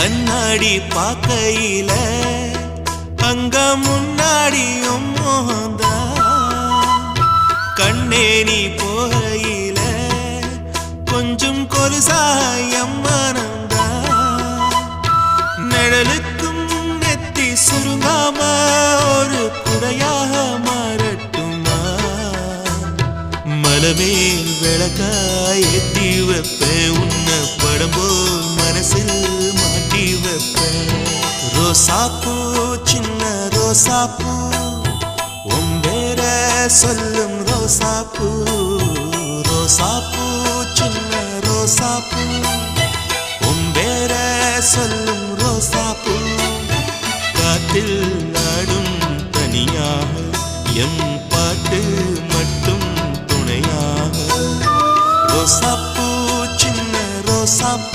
கண்ணாடி பார்க்கையில அங்க முன்னாடியும் மோகந்தா கண்ணே நீ போகையில கொஞ்சம் கொலுசாயம் மனந்தா நிழலுக்கும் நெத்தி சுருங்காம ஒரு குறையாக மாறட்டுமா மலமேல் விளக்காய் ஏத்தி வைப்பேன் உன்னை படம் போல் மனசில் மாட்டி வைப்பேன் ரோசாப்பூ சின்ன ரோசாப்பூ உன் பேர சொல்லும் ரோசாப்பூ ரோசாப்பூ சின்ன ரோசாப்பூ உன் பேர சொல்லும் ரோசாப்பூ காத்தில் ஆடும் தனியாக எம் பாட்டு மட்டும் துணையாக ரோசாப்பூ சின்ன ரோசாப்பூ